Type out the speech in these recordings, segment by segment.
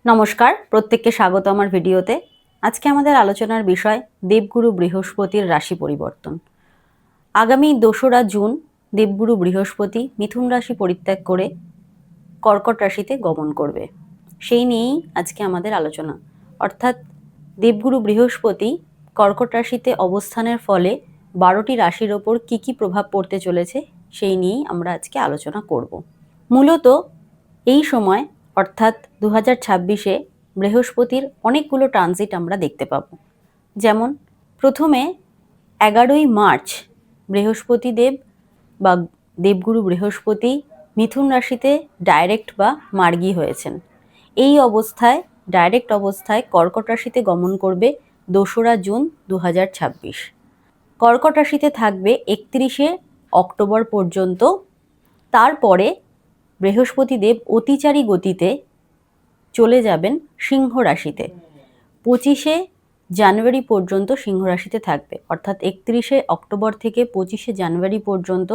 নমস্কার, প্রত্যেককে স্বাগত আমার ভিডিওতে। আজকে আমাদের আলোচনার বিষয় দেবগুরু বৃহস্পতির রাশি পরিবর্তন। আগামী ২রা জুন দেবগুরু বৃহস্পতি মিথুন রাশি পরিত্যাগ করে কর্কট রাশিতে গমন করবে। সেই নিয়েই আজকে আমাদের আলোচনা। অর্থাৎ দেবগুরু বৃহস্পতি কর্কট রাশিতে অবস্থানের ফলে ১২টি রাশির ওপর কী প্রভাব পড়তে চলেছে সেই নিয়েই আমরা আজকে আলোচনা করব। মূলত এই সময় অর্থাৎ ২০২৬-এ বৃহস্পতির অনেকগুলো ট্রানজিট আমরা দেখতে পাব। যেমন প্রথমে ১১ই মার্চ বৃহস্পতি দেব বা দেবগুরু বৃহস্পতি মিথুন রাশিতে ডাইরেক্ট বা মার্গী হয়েছেন। এই অবস্থায় ডাইরেক্ট অবস্থায় কর্কট রাশিতে গমন করবে ২রা জুন ২০২৬। কর্কট রাশিতে থাকবে ৩১শে অক্টোবর পর্যন্ত। তারপরে বৃহস্পতি দেব অতিচারী গতিতে চলে যাবেন সিংহ রাশিতে। ২৫শে জানুয়ারি পর্যন্ত সিংহ রাশিতে থাকবে। অর্থাৎ ৩১শে অক্টোবর থেকে ২৫শে জানুয়ারি পর্যন্ত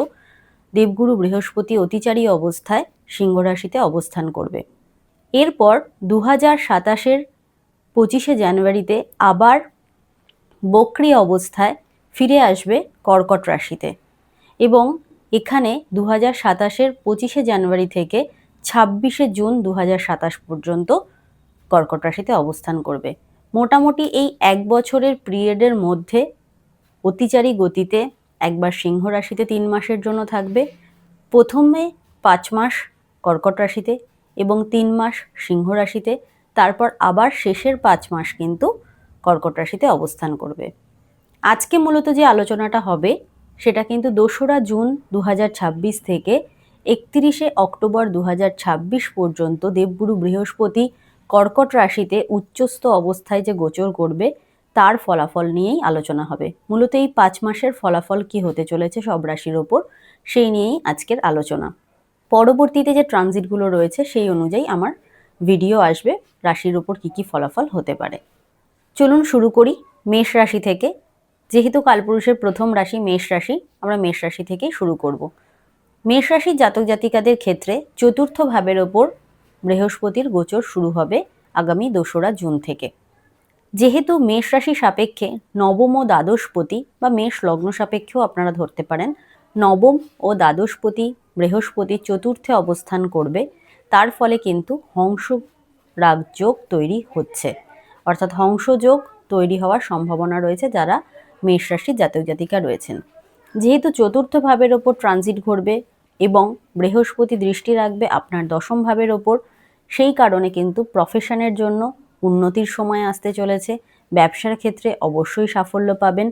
দেবগুরু বৃহস্পতি অতিচারী অবস্থায় সিংহ রাশিতে অবস্থান করবে। এরপর ২০২৭-এর ২৫শে জানুয়ারিতে আবার বক্রী অবস্থায় ফিরে আসবে কর্কট রাশিতে এবং এখানে ২০২৭-এর ২৫শে জানুয়ারি থেকে ২৬শে জুন ২০২৭ পর্যন্ত কর্কট রাশিতে অবস্থান করবে। মোটামুটি এই ১ বছরের পিরিয়ডের মধ্যে অতিচারী গতিতে একবার সিংহ রাশিতে ৩ মাসের জন্য থাকবে, প্রথমে ৫ মাস কর্কট রাশিতে এবং ৩ মাস সিংহ রাশিতে, তারপর আবার শেষের ৫ মাস কিন্তু কর্কট রাশিতে অবস্থান করবে। আজকে মূলত যে আলোচনাটা হবে সেটা কিন্তু ২রা জুন ২০২৬ থেকে ৩১শে অক্টোবর ২০২৬ পর্যন্ত দেবগুরু বৃহস্পতি কর্কট রাশিতে উচ্চস্থ অবস্থায় যে গোচর করবে তার ফলাফল নিয়েই আলোচনা হবে। মূলত এই ৫ মাসের ফলাফল কি হতে চলেছে সব রাশির ওপর সেই নিয়েই আজকের আলোচনা। পরবর্তীতে যে ট্রানজিটগুলো রয়েছে সেই অনুযায়ী আমার ভিডিও আসবে রাশির ওপর কি ফলাফল হতে পারে। চলুন শুরু করি মেষ রাশি থেকে। যেহেতু কালপুরুষের প্রথম রাশি মেষ রাশি, আমরা মেষ রাশি থেকেই শুরু করব। মেষ রাশির জাতক জাতিকাদের ক্ষেত্রে চতুর্থ ভাবের ওপর বৃহস্পতির গোচর শুরু হবে আগামী ২রা জুন থেকে। যেহেতু মেষ রাশি সাপেক্ষে নবম ও দ্বাদশপতি বা মেষ লগ্ন সাপেক্ষেও আপনারা ধরতে পারেন, নবম ও দ্বাদশপতি বৃহস্পতি চতুর্থে অবস্থান করবে, তার ফলে কিন্তু হংস রাগ যোগ তৈরি হচ্ছে। অর্থাৎ হংসযোগ তৈরি হওয়ার সম্ভাবনা রয়েছে যারা মেষ রাশির জাতক জাতিকা রয়েছেন। যেহেতু চতুর্থ ভাবের ওপর ট্রানজিট ঘটবে এবং বৃহস্পতি দৃষ্টি রাখবে আপনার দশম ভাবের ওপর, সেই কারণে কিন্তু প্রফেশনের জন্য উন্নতির সময় আসতে চলেছে। ব্যবসার ক্ষেত্রে অবশ্যই সাফল্য পাবেন।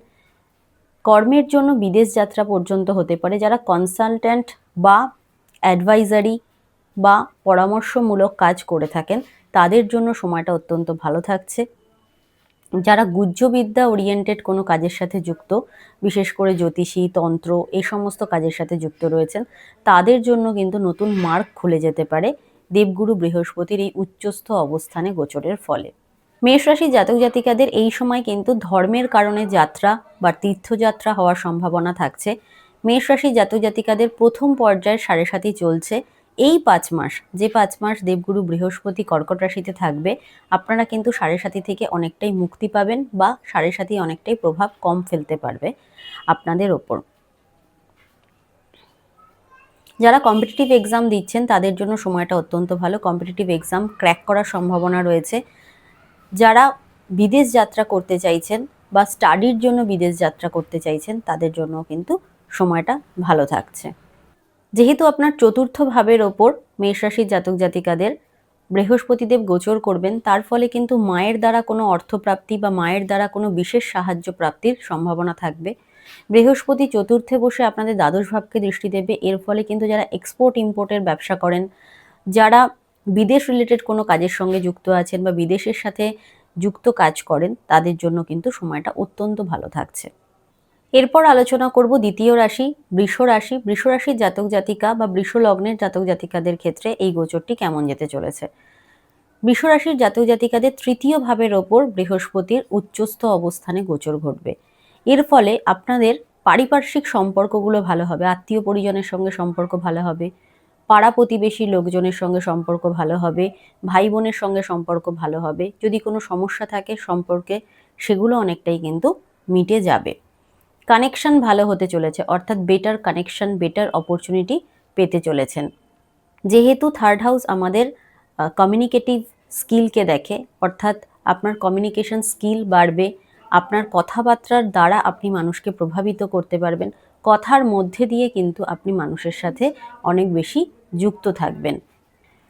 কর্মের জন্য বিদেশ যাত্রা পর্যন্ত হতে পারে। যারা কনসালট্যান্ট বা অ্যাডভাইজারি বা পরামর্শমূলক কাজ করে থাকেন তাদের জন্য সময়টা অত্যন্ত ভালো থাকছে। যারা গুহ্যবিদ্যা ওরিয়েন্টেড কোনো কাজের সাথে যুক্ত, বিশেষ করে জ্যোতিষী, তন্ত্র এই সমস্ত কাজের সাথে যুক্ত রয়েছেন, তাদের জন্য কিন্তু নতুন মার্গ খুলে যেতে পারে দেবগুরু বৃহস্পতির এই উচ্চস্থ অবস্থানে গোচরের ফলে। মেষ রাশির জাতক জাতিকাদের এই সময় কিন্তু ধর্মের কারণে যাত্রা বা তীর্থযাত্রা হওয়ার সম্ভাবনা থাকছে। মেষ রাশির জাতক জাতিকাদের প্রথম পর্যায়ের ৭.৫ চলছে। এই ৫ মাস, যে ৫ মাস দেবগুরু বৃহস্পতি কর্কট রাশিতে থাকবে, আপনারা কিন্তু ৭.৫ থেকে অনেকটাই মুক্তি পাবেন বা ৭.৫ অনেকটাই প্রভাব কম ফেলতে পারবে আপনাদের ওপর। যারা কম্পিটিটিভ এক্সাম দিচ্ছেন তাদের জন্য সময়টা অত্যন্ত ভালো। কম্পিটিটিভ এক্সাম ক্র্যাক করার সম্ভাবনা রয়েছে। যারা বিদেশ যাত্রা করতে চাইছেন বা স্টাডির জন্য বিদেশ যাত্রা করতে চাইছেন তাদের জন্য কিন্তু সময়টা ভালো থাকছে। যেহেতু আপনার চতুর্থ ভাবের ওপর মেষ রাশির জাতক জাতিকাদের বৃহস্পতিদেব গোচর করবেন, তার ফলে কিন্তু মায়ের দ্বারা কোনো অর্থপ্রাপ্তি বা মায়ের দ্বারা কোনো বিশেষ সাহায্য প্রাপ্তির সম্ভাবনা থাকবে। বৃহস্পতি চতুর্থে বসে আপনাদের দ্বাদশ ভাবকে দৃষ্টি দেবে। এর ফলে কিন্তু যারা এক্সপোর্ট ইম্পোর্টের ব্যবসা করেন, যারা বিদেশ রিলেটেড কোনো কাজের সঙ্গে যুক্ত আছেন বা বিদেশের সাথে যুক্ত কাজ করেন তাদের জন্য কিন্তু সময়টা অত্যন্ত ভালো থাকছে। এরপর আলোচনা করব দ্বিতীয় রাশি বৃষ রাশি। বৃষ রাশির জাতক জাতিকা বা বৃষ লগ্নের জাতক জাতিকাদের ক্ষেত্রে এই গোচরটি কেমন যেতে চলেছে। বৃষ রাশির জাতক জাতিকাদের তৃতীয় ভাবের ওপর বৃহস্পতির উচ্চস্থ অবস্থানে গোচর ঘটবে। এর ফলে আপনাদের পারিপার্শ্বিক সম্পর্কগুলো ভালো হবে, আত্মীয় পরিজনের সঙ্গে সম্পর্ক ভালো হবে, পাড়া প্রতিবেশী লোকজনের সঙ্গে সম্পর্ক ভালো হবে, ভাই বোনের সঙ্গে সম্পর্ক ভালো হবে। যদি কোনো সমস্যা থাকে সম্পর্কে, সেগুলো অনেকটাই কিন্তু মিটে যাবে। কানেকশন ভালো হতে চলেছে, অর্থাৎ বেটার কানেকশন, বেটার অপরচুনিটি পেতে চলেছেন। যেহেতু থার্ড হাউস আমাদের কমিউনিকেটিভ স্কিলকে দেখে, অর্থাৎ আপনার কমিউনিকেশন স্কিল বাড়বে, আপনার কথাবার্তার দ্বারা আপনি মানুষকে প্রভাবিত করতে পারবেন, কথার মধ্যে দিয়ে কিন্তু আপনি মানুষের সাথে অনেক বেশি যুক্ত থাকবেন।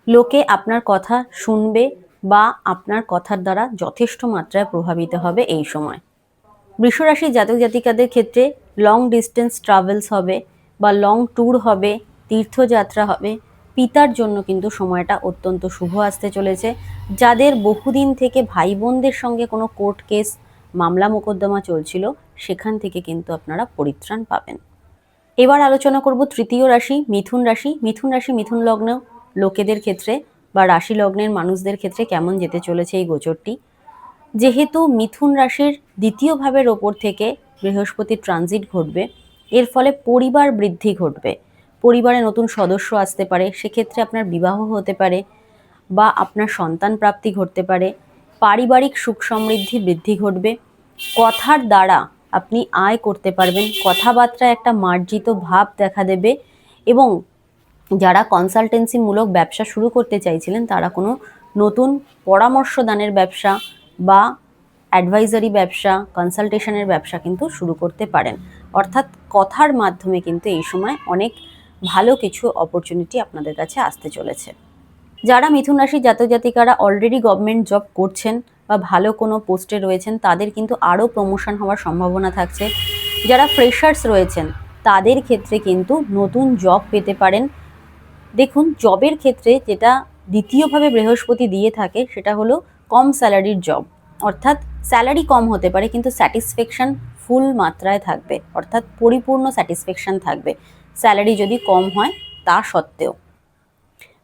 লোকে আপনার কথা শুনবে বা আপনার কথার দ্বারা যথেষ্ট মাত্রায় প্রভাবিত হবে এই সময়। বৃষরাশির জাতক জাতিকাদের ক্ষেত্রে লং ডিস্টেন্স ট্রাভেলস হবে বা লং ট্যুর হবে, তীর্থযাত্রা হবে। পিতার জন্য কিন্তু সময়টা অত্যন্ত শুভ আসতে চলেছে। যাদের বহুদিন থেকে ভাই বোনদের সঙ্গে কোনো কোর্ট কেস, মামলা মোকদ্দমা চলছিল, সেখান থেকে কিন্তু আপনারা পরিত্রাণ পাবেন। এবার আলোচনা করব তৃতীয় রাশি মিথুন রাশি। মিথুন রাশি মিথুন লগ্ন লোকেদের ক্ষেত্রে বা রাশি লগ্নের মানুষদের ক্ষেত্রে কেমন যেতে চলেছে এই গোচরটি। যেহেতু মিথুন রাশির দ্বিতীয় ভাবের ওপর থেকে বৃহস্পতির ট্রানজিট ঘটবে, এর ফলে পরিবার বৃদ্ধি ঘটবে, পরিবারে নতুন সদস্য আসতে পারে, সেক্ষেত্রে আপনার বিবাহ হতে পারে বা আপনার সন্তান প্রাপ্তি ঘটতে পারে, পারিবারিক সুখ সমৃদ্ধি বৃদ্ধি ঘটবে, কথার দ্বারা আপনি আয় করতে পারবেন, কথাবার্তায় একটা মার্জিত ভাব দেখা দেবে এবং যারা কনসালটেন্সিমূলক ব্যবসা শুরু করতে চাইছিলেন তারা কোনো নতুন পরামর্শদানের ব্যবসা বা অ্যাডভাইজারি ব্যবসা, কনসালটেশনের ব্যবসা কিন্তু শুরু করতে পারেন। অর্থাৎ কথার মাধ্যমে কিন্তু এই সময় অনেক ভালো কিছু অপরচুনিটি আপনাদের কাছে আসতে চলেছে। যারা মিথুন রাশির জাতক জাতিকারা অলরেডি গভর্নমেন্ট জব করছেন বা ভালো কোনো পোস্টে রয়েছেন, তাদের কিন্তু আরও প্রমোশন হওয়ার সম্ভাবনা থাকছে। যারা ফ্রেশার্স রয়েছেন তাদের ক্ষেত্রে কিন্তু নতুন জব পেতে পারেন। দেখুন, জবের ক্ষেত্রে যেটা দ্বিতীয়ভাবে বৃহস্পতি দিয়ে থাকে সেটা হলো কম স্যালারির জব, অর্থাৎ স্যালারি কম হতে পারে কিন্তু স্যাটিসফ্যাকশন ফুল মাত্রায় থাকবে, অর্থাৎ পরিপূর্ণ স্যাটিসফ্যাকশন থাকবে, স্যালারি যদি কম হয় তা সত্ত্বেও।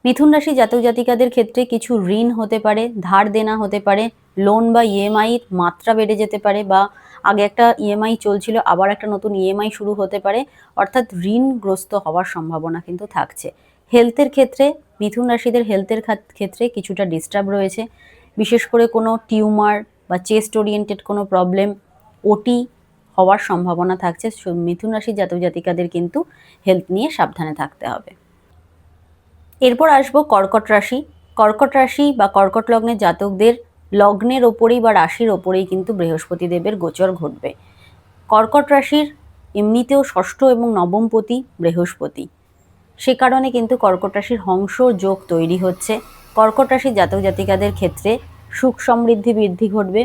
মিথুন রাশি জাতক জাতিকাদের ক্ষেত্রে কিছু ঋণ হতে পারে, ধার দেনা হতে পারে, লোন বা ইএমআইয়ের মাত্রা বেড়ে যেতে পারে, বা আগে একটা ইএমআই চলছিল আবার একটা নতুন ইএমআই শুরু হতে পারে, অর্থাৎ ঋণগ্রস্ত হওয়ার সম্ভাবনা কিন্তু থাকছে। হেলথের ক্ষেত্রে মিথুন রাশিদের হেলথের ক্ষেত্রে কিছুটা ডিস্টার্ব রয়েছে, বিশেষ করে কোনো টিউমার বা চেস্ট ওরিয়েন্টেড কোনো প্রবলেম, ওটি হওয়ার সম্ভাবনা থাকছে। মিথুন রাশির জাতক জাতিকাদের কিন্তু হেলথ নিয়ে সাবধানে থাকতে হবে। এরপর আসবো কর্কট রাশি। কর্কট রাশি বা কর্কট লগ্নের জাতকদের লগ্নের ওপরেই বা রাশির ওপরেই কিন্তু বৃহস্পতি দেবের গোচর ঘটবে। কর্কট রাশির এমনিতেও ষষ্ঠ এবং নবমপতি বৃহস্পতি, সে কারণে কিন্তু কর্কট রাশির হংস যোগ তৈরি হচ্ছে। কর্কট রাশির জাতক জাতিকাদের ক্ষেত্রে সুখ সমৃদ্ধি বৃদ্ধি ঘটবে,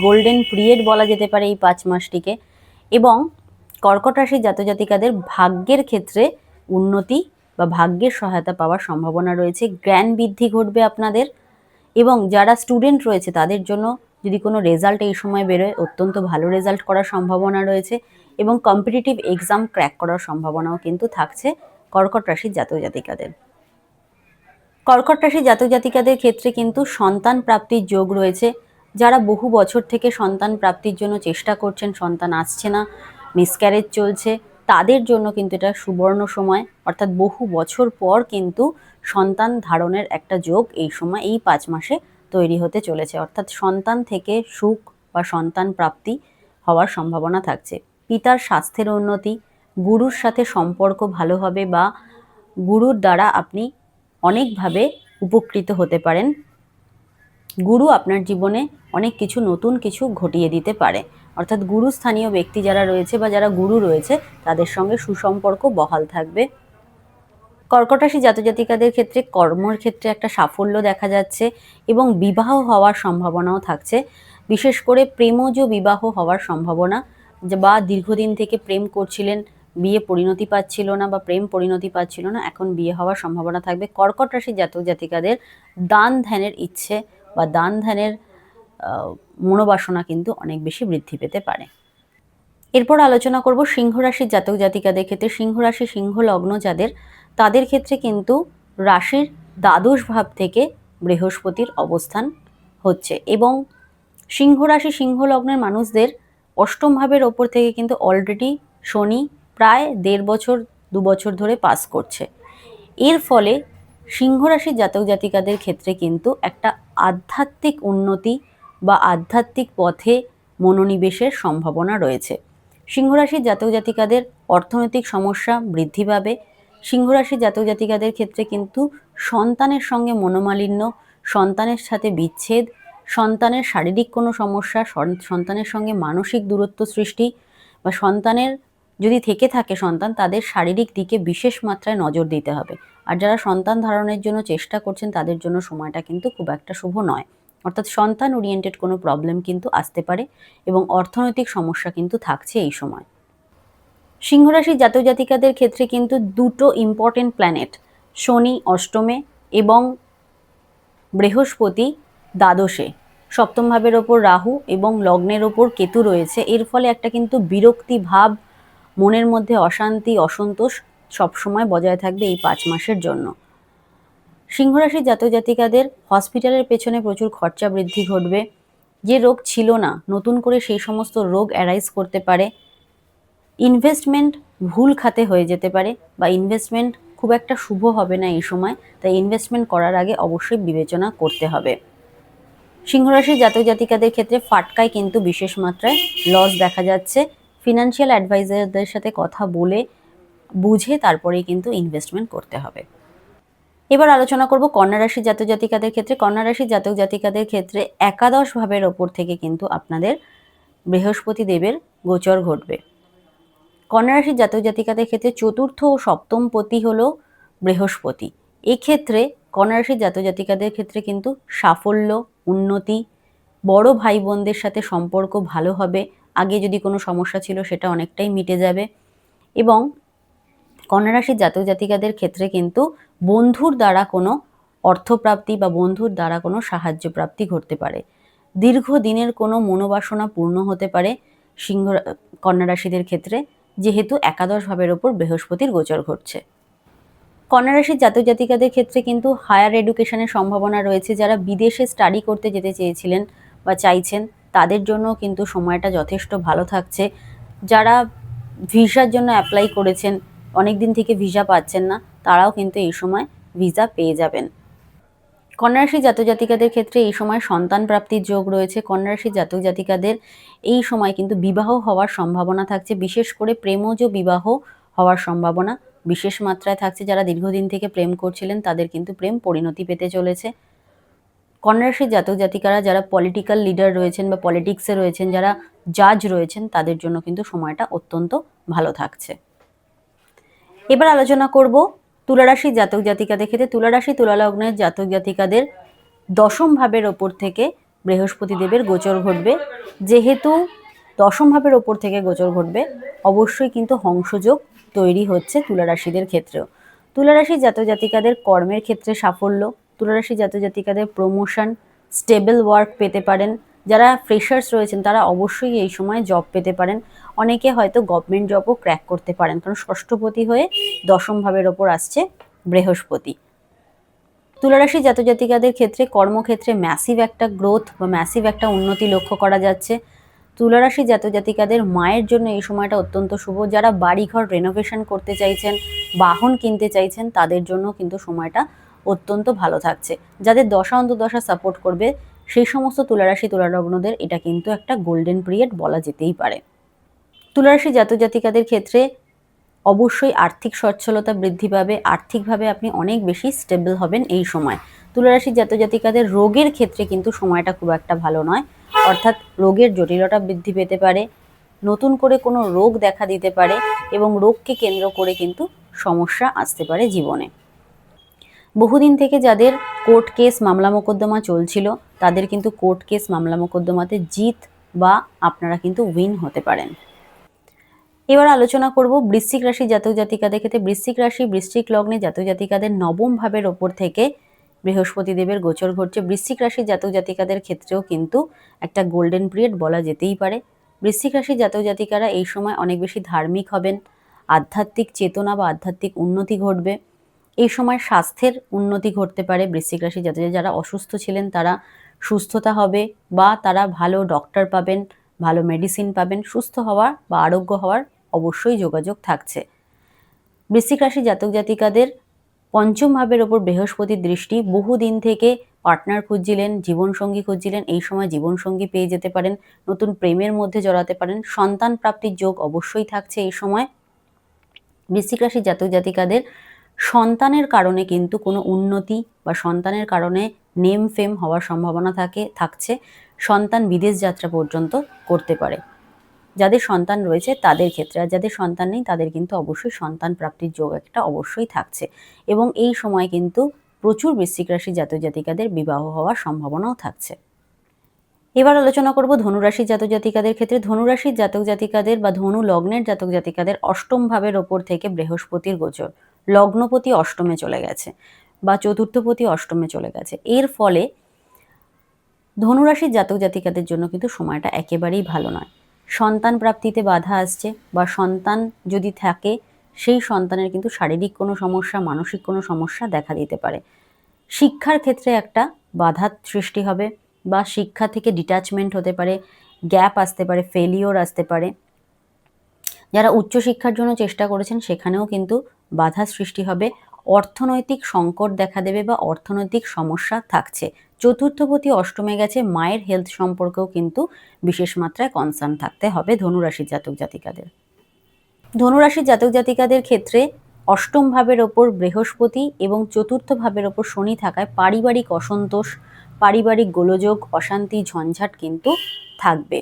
গোল্ডেন পিরিয়ড বলা যেতে পারে এই 5 মাসটিকে, এবং কর্কট রাশির জাতক জাতিকাদের ভাগ্যের ক্ষেত্রে উন্নতি বা ভাগ্যের সহায়তা পাওয়ার সম্ভাবনা রয়েছে, জ্ঞান বৃদ্ধি ঘটবে আপনাদের, এবং যারা স্টুডেন্ট রয়েছে তাদের জন্য যদি কোনো রেজাল্ট এই সময় বেরোয় অত্যন্ত ভালো রেজাল্ট করার সম্ভাবনা রয়েছে, এবং কম্পিটিটিভ এক্সাম ক্র্যাক করার সম্ভাবনাও কিন্তু থাকছে কর্কট রাশির জাতক জাতিকাদের। কর্কট রাশির জাতক জাতিকাদের ক্ষেত্রে কিন্তু সন্তান প্রাপ্তির যোগ রয়েছে। যারা বহু বছর থেকে সন্তান প্রাপ্তির জন্য চেষ্টা করছেন, সন্তান আসছে না, মিসক্যারেজ চলছে, তাদের জন্য কিন্তু এটা সুবর্ণ সময়, অর্থাৎ বহু বছর পর কিন্তু সন্তান ধারণের একটা যোগ এই সময় এই 5 মাসে তৈরি হতে চলেছে, অর্থাৎ সন্তান থেকে সুখ বা সন্তান প্রাপ্তি হওয়ার সম্ভাবনা থাকছে। পিতার স্বাস্থ্যের উন্নতি, গুরুর সাথে সম্পর্ক ভালো হবে বা গুরুর দ্বারা আপনি অনেকভাবে উপকৃত হতে পারেন। গুরু আপনার জীবনে অনেক কিছু নতুন কিছু ঘটিয়ে দিতে পারে, অর্থাৎ গুরুস্থানীয় ব্যক্তি যারা রয়েছে বা যারা গুরু রয়েছে তাদের সঙ্গে সুসম্পর্ক বহাল থাকবে। কর্কট রাশি জাতক জাতিকাদের ক্ষেত্রে কর্মের ক্ষেত্রে একটা সাফল্য দেখা যাচ্ছে এবং বিবাহ হওয়ার সম্ভাবনাও থাকছে, বিশেষ করে প্রেমজ বিবাহ হওয়ার সম্ভাবনা, বা দীর্ঘদিন থেকে প্রেম করছিলেন, বিয়ে পরিণতি পাচ্ছিল না বা প্রেম পরিণতি পাচ্ছিল না, এখন বিয়ে হওয়ার সম্ভাবনা থাকবে। কর্কট রাশির জাতক জাতিকাদের দান ধ্যানের ইচ্ছে বা দান ধ্যানের মনোবাসনা কিন্তু অনেক বেশি বৃদ্ধি পেতে পারে। এরপর আলোচনা করব সিংহ রাশির জাতক জাতিকাদের ক্ষেত্রে। সিংহ রাশি সিংহ লগ্ন যাদের, তাদের ক্ষেত্রে কিন্তু রাশির দ্বাদশ ভাব থেকে বৃহস্পতির অবস্থান হচ্ছে, এবং সিংহ রাশি সিংহ লগ্নের মানুষদের অষ্টম ভাবের ওপর থেকে কিন্তু অলরেডি শনি প্রায় 1.5 বছর 2 বছর ধরে পাস করছে, এর ফলে সিংহ রাশির জাতক জাতিকাদের ক্ষেত্রে কিন্তু একটা আধ্যাত্মিক উন্নতি বা আধ্যাত্মিক পথে মনোনিবেশের সম্ভাবনা রয়েছে। সিংহ রাশির জাতক জাতিকাদের অর্থনৈতিক সমস্যা বৃদ্ধি পাবে। সিংহ রাশির জাতক জাতিকাদের ক্ষেত্রে কিন্তু সন্তানের সঙ্গে মনোমালিন্য, সন্তানের সাথে বিচ্ছেদ, সন্তানের শারীরিক কোনো সমস্যা, সন্তানের সঙ্গে মানসিক দূরত্ব সৃষ্টি বা সন্তানের যদি থেকে থাকে সন্তান, তাদের শারীরিক দিকে বিশেষ মাত্রায় নজর দিতে হবে। আর যারা সন্তান ধারণের জন্য চেষ্টা করছেন তাদের জন্য সময়টা কিন্তু খুব একটা শুভ নয়। অর্থাৎ সন্তান ওরিয়েন্টেড কোনো প্রবলেম কিন্তু আসতে পারে এবং অর্থনৈতিক সমস্যা কিন্তু থাকছে এই সময়। সিংহ রাশির জাতক জাতিকাদের ক্ষেত্রে কিন্তু দুটো ইম্পর্টেন্ট প্ল্যানেট, শনি অষ্টমে এবং বৃহস্পতি দ্বাদশে, সপ্তম ভাবের ওপর রাহু এবং লগ্নের ওপর কেতু রয়েছে। এর ফলে একটা কিন্তু বিরক্তি ভাব, মনের মধ্যে অশান্তি অসন্তোষ সবসময় বজায় থাকবে এই 5 মাসের জন্য। সিংহ রাশির জাতক জাতিকাদের হসপিটালের পেছনে প্রচুর খরচা বৃদ্ধি ঘটবে। যে রোগ ছিল না নতুন করে সেই সমস্ত রোগ অ্যারাইজ করতে পারে। ইনভেস্টমেন্ট ভুল খাতে হয়ে যেতে পারে বা ইনভেস্টমেন্ট খুব একটা শুভ হবে না এই সময়, তাই ইনভেস্টমেন্ট করার আগে অবশ্যই বিবেচনা করতে হবে। সিংহ রাশির জাতক জাতিকাদের ক্ষেত্রে ফাটকায় কিন্তু বিশেষ মাত্রায় লস দেখা যাচ্ছে। ফিনান্সিয়াল অ্যাডভাইজারদের সাথে কথা বলে বুঝে তারপরেই কিন্তু ইনভেস্টমেন্ট করতে হবে। এবার আলোচনা করব কন্যা রাশির জাতক জাতিকাদের ক্ষেত্রে। কন্যা রাশির জাতক জাতিকাদের ক্ষেত্রে একাদশ ভাবের ওপর থেকে কিন্তু আপনাদের বৃহস্পতি দেবের গোচর ঘটবে। কন্যা রাশির জাতক জাতিকাদের ক্ষেত্রে চতুর্থ ও সপ্তম পতি হলো বৃহস্পতি। এক্ষেত্রে কন্যা রাশির জাতক জাতিকাদের ক্ষেত্রে কিন্তু সাফল্য, উন্নতি, বড় ভাই বোনদের সাথে সম্পর্ক ভালো হবে। আগে যদি কোনো সমস্যা ছিল সেটা অনেকটাই মিটে যাবে এবং কন্যা রাশির জাতক জাতিকাদের ক্ষেত্রে কিন্তু বন্ধুর দ্বারা কোনো অর্থপ্রাপ্তি বা বন্ধুর দ্বারা কোনো সাহায্য প্রাপ্তি ঘটতে পারে। দীর্ঘদিনের কোনো মনোবাসনা পূর্ণ হতে পারে কন্যা রাশিদের ক্ষেত্রে, যেহেতু একাদশ ভাবের ওপর বৃহস্পতির গোচর ঘটছে। কন্যা রাশির জাতক জাতিকাদের ক্ষেত্রে কিন্তু হায়ার এডুকেশনের সম্ভাবনা রয়েছে। যারা বিদেশে স্টাডি করতে যেতে চেয়েছিলেন বা চাইছেন তাদের জন্য কিন্তু সময়টা যথেষ্ট ভালো থাকছে। যারা ভিসার জন্য অ্যাপ্লাই করেছেন, অনেক দিন থেকে ভিসা পাচ্ছেন না, তারাও কিন্তু এই সময় ভিসা পেয়ে যাবেন। কন্যা রাশির জাতক জাতিকাদের ক্ষেত্রে এই সময় সন্তান প্রাপ্তির যোগ রয়েছে। কন্যা রাশির জাতক জাতিকাদের এই সময় কিন্তু বিবাহ হওয়ার সম্ভাবনা থাকছে, বিশেষ করে প্রেমজ বিবাহ হওয়ার সম্ভাবনা বিশেষ মাত্রায় থাকছে। যারা দীর্ঘদিন থেকে প্রেম করছিলেন তাদের কিন্তু প্রেম পরিণতি পেতে চলেছে। কন্যা রাশির জাতক জাতিকারা যারা পলিটিক্যাল লিডার রয়েছেন বা পলিটিক্সে রয়েছেন, যারা জাজ রয়েছেন, তাদের জন্য কিন্তু সময়টা অত্যন্ত ভালো থাকছে। এবার আলোচনা করব তুলা রাশির জাতক জাতিকাদের ক্ষেত্রে। তুলা রাশি তুলা লগ্নের জাতক জাতিকাদের দশম ভাবের ওপর থেকে বৃহস্পতি দেবের গোচর ঘটবে। যেহেতু দশম ভাবের ওপর থেকে গোচর ঘটবে, অবশ্যই কিন্তু হংসযোগ তৈরি হচ্ছে তুলা রাশিদের ক্ষেত্রেও। তুলা রাশির জাতক জাতিকাদের কর্মের ক্ষেত্রে সাফল্য, তুলা রাশির জাতক জাতিকাদের প্রমোশন, স্টেবল ওয়ার্ক পেতে পারেন। যারা ফ্রেশার্স রয়েছেন তারা অবশ্যই এই সময় জব পেতে পারেন। অনেকে হয়তো গভর্নমেন্ট জবও ক্র্যাক করতে পারেন, কারণ ষষ্ঠপতি হয়ে দশম ভাবের ওপর আসছে বৃহস্পতি। তুলা রাশির জাতক জাতিকাদের ক্ষেত্রে কর্মক্ষেত্রে ম্যাসিভ একটা গ্রোথ বা ম্যাসিভ একটা উন্নতি লক্ষ্য করা যাচ্ছে। তুলা রাশির জাতক জাতিকাদের মায়ের জন্য এই সময়টা অত্যন্ত শুভ। যারা বাড়িঘর রেনোভেশন করতে চাইছেন, বাহন কিনতে চাইছেন, তাদের জন্য কিন্তু সময়টা অত্যন্ত ভালো থাকছে। যাদের দশা অন্তর্দশা সাপোর্ট করবে সেই সমস্ত তুলা রাশি তুলা লগ্নদের এটা কিন্তু একটা গোল্ডেন পিরিয়ড বলা যেতেই পারে। তুলা রাশি জাতক জাতিকাদের ক্ষেত্রে অবশ্যই আর্থিক সচ্ছলতা বৃদ্ধি পাবে। আর্থিকভাবে আপনি অনেক বেশি স্টেবল হবেন এই সময়। তুলা রাশির জাতক জাতিকাদের রোগের ক্ষেত্রে কিন্তু সময়টা খুব একটা ভালো নয়, অর্থাৎ রোগের জটিলতা বৃদ্ধি পেতে পারে, নতুন করে কোনো রোগ দেখা দিতে পারে এবং রোগকে কেন্দ্র করে কিন্তু সমস্যা আসতে পারে জীবনে। বহুদিন থেকে যাদের কোর্ট কেস মামলা মোকদ্দমা চলছিল তাদের কিন্তু কোর্ট কেস মামলা মোকদ্দমাতে জিত বা আপনারা কিন্তু উইন হতে পারেন। এবার আলোচনা করব বৃশ্চিক রাশি জাতক জাতিকাদের ক্ষেত্রে। বৃশ্চিক রাশি বৃশ্চিক লগ্নে জাতক জাতিকাদের নবম ভাবের ওপর থেকে বৃহস্পতি দেবের গোচর ঘটছে। বৃশ্চিক রাশি জাতক জাতিকাদের ক্ষেত্রেও কিন্তু একটা গোল্ডেন পিরিয়ড বলা যেতেই পারে। বৃশ্চিক রাশি জাতক জাতিকারা এই সময় অনেক বেশি ধার্মিক হবেন, আধ্যাত্মিক চেতনা বা আধ্যাত্মিক উন্নতি ঘটবে। এই সময় স্বাস্থ্যের উন্নতি ঘটতে পারে। বৃশ্চিক রাশি জাতক যারা অসুস্থ ছিলেন তারা সুস্থতা হবে বা তারা ভালো ডক্টর পাবেন, ভালো মেডিসিন পাবেন। সুস্থ হওয়ার বা আরোগ্য হওয়ার অবশ্যই যোগাযোগ থাকছে। বৃশ্চিক রাশি জাতক জাতিকাদের পঞ্চম ভাবের ওপর বৃহস্পতির দৃষ্টি, বহুদিন থেকে পার্টনার খুঁজছিলেন, জীবনসঙ্গী খুঁজছিলেন, এই সময় জীবনসঙ্গী পেয়ে যেতে পারেন, নতুন প্রেমের মধ্যে জড়াতে পারেন, সন্তান প্রাপ্তির যোগ অবশ্যই থাকছে এই সময়। বৃশ্চিক রাশির জাতক জাতিকাদের সন্তানের কারণে কিন্তু কোনো উন্নতি বা সন্তানের কারণে নেম ফেম হওয়ার সম্ভাবনা থাকছে, সন্তান বিদেশ যাত্রা পর্যন্ত করতে পারে। যাদের সন্তান রয়েছে তাদের ক্ষেত্রে, আর যাদের সন্তান নেই তাদের কিন্তু অবশ্যই সন্তান প্রাপ্তির যোগ একটা অবশ্যই থাকছে, এবং এই সময় কিন্তু প্রচুর বৃশ্চিক রাশির জাতক জাতিকাদের বিবাহ হওয়ার সম্ভাবনাও থাকছে। এবার আলোচনা করব ধনুরাশির জাতক জাতিকাদের ক্ষেত্রে। ধনুরাশির জাতক জাতিকাদের বা ধনু লগ্নের জাতক জাতিকাদের অষ্টম ভাবের ওপর থেকে বৃহস্পতির গোচর, লগ্নপতি অষ্টমে চলে গেছে বা চতুর্থপতি অষ্টমে চলে গেছে। এর ফলে ধনুরাশির জাতক জাতিকাদের জন্য কিন্তু সময়টা একেবারেই ভালো নয়। সন্তান প্রাপ্তিতে বাধা আসছে, বা সন্তান যদি থাকে সেই সন্তানের কিন্তু শারীরিক কোনো সমস্যা, মানসিক কোনো সমস্যা দেখা দিতে পারে। শিক্ষার ক্ষেত্রে একটা বাধার সৃষ্টি হবে, বা শিক্ষা থেকে ডিট্যাচমেন্ট হতে পারে, গ্যাপ আসতে পারে, ফেলিওর আসতে পারে। যারা উচ্চশিক্ষার জন্য চেষ্টা করেছেন সেখানেও কিন্তু বাধা সৃষ্টি হবে, অর্থনৈতিক সংকট দেখা দেবে বা অর্থনৈতিক সমস্যা থাকছে। চতুর্থপতি অষ্টমে গেছে, মায়ের হেলথ সম্পর্কেও কিন্তু বিশেষ মাত্রায় কনসার্ন থাকতে হবে ধনুরাশির জাতক জাতিকাদের। ধনুরাশির জাতক জাতিকাদের ক্ষেত্রে অষ্টম ভাবের ওপর বৃহস্পতি এবং চতুর্থ ভাবের ওপর শনি থাকায় পারিবারিক অসন্তোষ, পারিবারিক গোলযোগ, অশান্তি, ঝঞ্ঝাট কিন্তু থাকবে।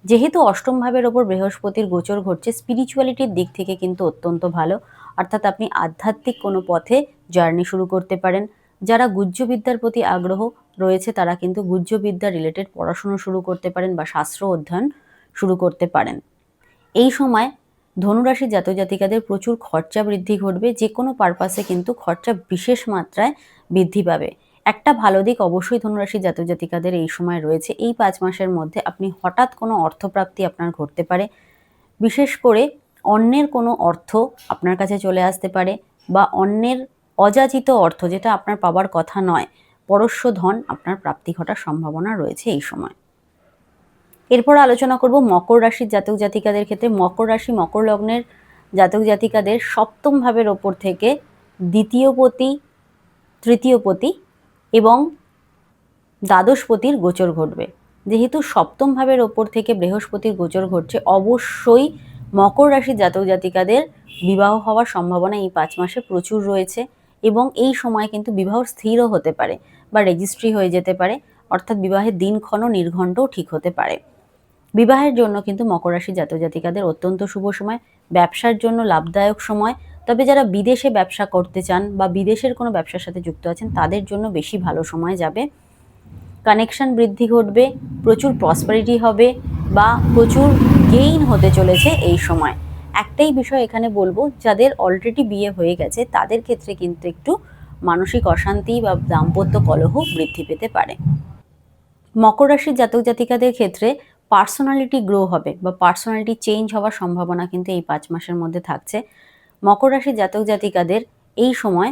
যেহেতু অষ্টম ভাবের ওপর বৃহস্পতির গোচর ঘটছে, স্পিরিচুয়ালিটির দিক থেকে কিন্তু অত্যন্ত ভালো, অর্থাৎ আপনি আধ্যাত্মিক কোনো পথে জার্নি শুরু করতে পারেন। যারা গুহ্যবিদ্যার প্রতি আগ্রহ রয়েছে তারা কিন্তু গুহ্যবিদ্যা রিলেটেড পড়াশুনো শুরু করতে পারেন বা শাস্ত্র অধ্যয়ন শুরু করতে পারেন। এই সময় ধনুরাশির জাতক জাতিকাদের প্রচুর খরচা বৃদ্ধি ঘটবে, যে কোনো পারপাসে কিন্তু খরচা বিশেষ মাত্রায় বৃদ্ধি পাবে। একটা ভালো দিক অবশ্যই ধনুরাশির জাতক জাতিকাদের এই সময় রয়েছে, এই 5 মাসের মধ্যে আপনি হঠাৎ কোনো অর্থপ্রাপ্তি আপনার ঘটতে পারে, বিশেষ করে অন্যের কোনো অর্থ আপনার কাছে চলে আসতে পারে, বা অন্যের অযাচিত অর্থ যেটা আপনার পাওয়ার কথা নয়, পরস্য ধন আপনার প্রাপ্তি ঘটার সম্ভাবনা রয়েছে এই সময়। এরপর আলোচনা করব মকর রাশির জাতক জাতিকাদের ক্ষেত্রে। মকর রাশি মকর লগ্নের জাতক জাতিকাদের সপ্তম ভাবের ওপর থেকে দ্বিতীয়পতি, তৃতীয়পতি এবং দ্বাদশপতির গোচর ঘটবে। যেহেতু সপ্তম ভাবের ওপর থেকে বৃহস্পতির গোচর ঘটছে, অবশ্যই মকর রাশির জাতক জাতিকাদের বিবাহ হওয়ার সম্ভাবনা এই 5 মাসে প্রচুর রয়েছে, এবং এই সময় কিন্তু বিবাহ স্থিরও হতে পারে বা রেজিস্ট্রি হয়ে যেতে পারে, অর্থাৎ বিবাহের দিনক্ষণ নির্ঘণ্টও ঠিক হতে পারে। বিবাহের জন্য কিন্তু মকর রাশির জাতক জাতিকাদের অত্যন্ত শুভ সময়, ব্যবসার জন্য লাভদায়ক সময়। তবে যারা বিদেশে ব্যবসা করতে চান বা বিদেশের কোনো ব্যবসার সাথে যুক্ত আছেন তাদের জন্য বেশি ভালো সময় যাবে। কানেকশন বৃদ্ধি ঘটবে, প্রচুর প্রসপারিটি হবে বা প্রচুর গেইন হতে চলেছে এই সময়। একটাই বিষয় এখানে বলবো, যাদের অলরেডি বিয়ে হয়ে গেছে তাদের ক্ষেত্রে কিন্তু একটু মানসিক অশান্তি বা দাম্পত্য কলহ বৃদ্ধি পেতে পারে। মকর রাশির জাতক জাতিকাদের ক্ষেত্রে পার্সোনালিটি গ্রো হবে বা পার্সোনালিটি চেঞ্জ হওয়ার সম্ভাবনা কিন্তু এই 5 মাসের মধ্যে থাকছে। মকর রাশির জাতক জাতিকাদের এই সময়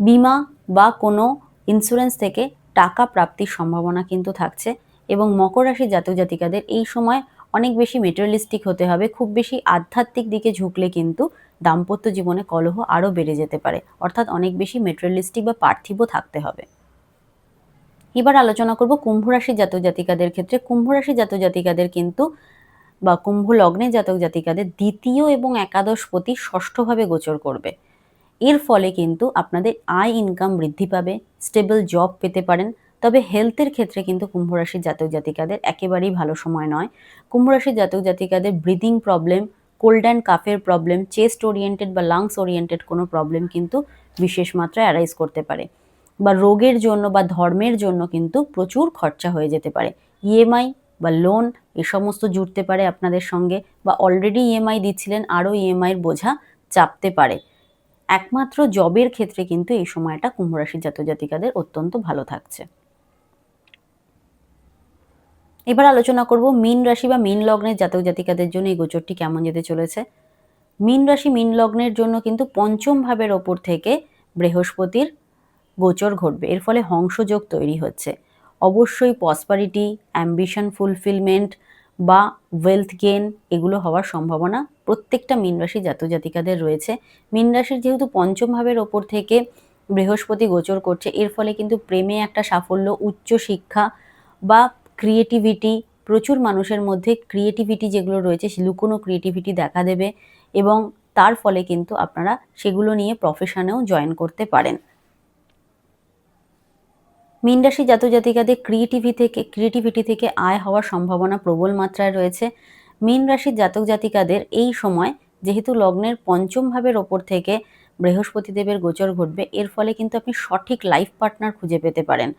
বিমা বা কোনো ইন্স্যুরেন্স থেকে টাকা প্রাপ্তির সম্ভাবনা কিন্তু থাকছে, এবং মকর রাশির জাতক জাতিকাদের এই সময় অনেক বেশি মেটেরিয়ালিস্টিক হতে হবে। খুব বেশি আধ্যাত্মিক দিকে ঝুঁকলে কিন্তু দাম্পত্য জীবনে কলহ আরও বেড়ে যেতে পারে, অর্থাৎ অনেক বেশি মেটেরিয়ালিস্টিক বা পার্থিব থাকতে হবে। এবার আলোচনা করব কুম্ভ রাশির জাতক জাতিকাদের ক্ষেত্রে। কুম্ভ রাশির জাতক জাতিকাদের কিন্তু বা কুম্ভ লগ্নের জাতক জাতিকাদের দ্বিতীয় এবং একাদশপতি ষষ্ঠভাবে গোচর করবে। এর ফলে কিন্তু আপনাদের আয় ইনকাম বৃদ্ধি পাবে, স্টেবল জব পেতে পারেন। তবে হেলথের ক্ষেত্রে কিন্তু কুম্ভ রাশির জাতক জাতিকাদের একেবারেই ভালো সময় নয়। কুম্ভ রাশির জাতক জাতিকাদের ব্রিদিং প্রবলেম, কোল্ড অ্যান্ড কাফের প্রবলেম, চেস্ট ওরিয়েন্টেড বা লাংস ওরিয়েন্টেড কোনো প্রবলেম কিন্তু বিশেষ মাত্রায় অ্যারাইজ করতে পারে, বা রোগের জন্য বা ধর্মের জন্য কিন্তু প্রচুর খরচা হয়ে যেতে পারে। ইএমআই বা লোন এ সমস্ত জুড়তে পারে আপনাদের সঙ্গে, বা অলরেডি ইএমআই দিচ্ছিলেন আরও ইএমআইয়ের বোঝা চাপতে পারে। একমাত্র জবের ক্ষেত্রে কিন্তু এই সময়টা কুম্ভ রাশির জাতক জাতিকাদের অত্যন্ত ভালো থাকছে। এবার আলোচনা করব মীন রাশি বা মীন লগ্নের জাতক জাতিকাদের জন্য এই গোচরটি কেমন যেতে চলেছে। মীন রাশি মীন লগ্নের জন্য কিন্তু পঞ্চম ভাবের ওপর থেকে বৃহস্পতির গোচর ঘটবে। এর ফলে হংসযোগ তৈরি হচ্ছে। অবশ্যই প্রসপারিটি, অ্যাম্বিশন ফুলফিলমেন্ট বা ওয়েলথ গেন এগুলো হওয়ার সম্ভাবনা প্রত্যেকটা মীন রাশি জাতক জাতিকাদের রয়েছে। মীন রাশির যেহেতু পঞ্চম ভাবের ওপর থেকে বৃহস্পতি গোচর করছে, এর ফলে কিন্তু প্রেমে একটা সাফল্য, উচ্চ শিক্ষা বা ক্রিয়েটিভিটি, প্রচুর মানুষের মধ্যে ক্রিয়েটিভিটি যেগুলো রয়েছে লুকোনো ক্রিয়েটিভিটি দেখা দেবে এবং তার ফলে কিন্তু আপনারা সেগুলো নিয়ে প্রফেশনেও জয়েন করতে পারেন। মীন রাশি জাতক জাতিকাদের ক্রিয়েটিভিটি থেকে আয় হওয়ার সম্ভাবনা প্রবল মাত্রায় রয়েছে। মীন রাশির জাতক জাতিকাদের এই সময় যেহেতু লগ্নের পঞ্চম ভাবের ওপর থেকে বৃহস্পতি দেবের গোচর ঘটবে, এর ফলে কিন্তু আপনি সঠিক লাইফ পার্টনার খুঁজে পেতে পারেন।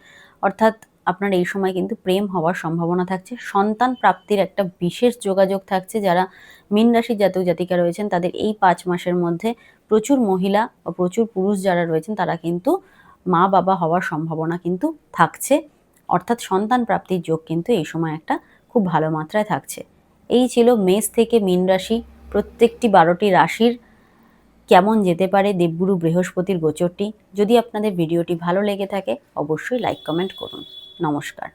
অর্থাৎ আপনার এই সময় কিন্তু প্রেম হওয়ার সম্ভাবনা থাকছে, সন্তান প্রাপ্তির একটা বিশেষ যোগাযোগ থাকছে। যারা মীন রাশির জাতক জাতিকা রয়েছেন তাদের এই 5 মাসের মধ্যে প্রচুর মহিলা বা প্রচুর পুরুষ যারা রয়েছেন তারা কিন্তু মা বাবা হওয়ার সম্ভাবনা কিন্তু থাকছে। অর্থাৎ সন্তান প্রাপ্তির যোগ কিন্তু এই সময় একটা খুব ভালো মাত্রায় থাকছে। এই ছিল মেষ থেকে মীন রাশি প্রত্যেকটি 12টি রাশির কেমন যেতে পারে দেবগুরু বৃহস্পতির গোচরটি। যদি আপনাদের ভিডিওটি ভালো লেগে থাকে অবশ্যই লাইক কমেন্ট করুন। নমস্কার।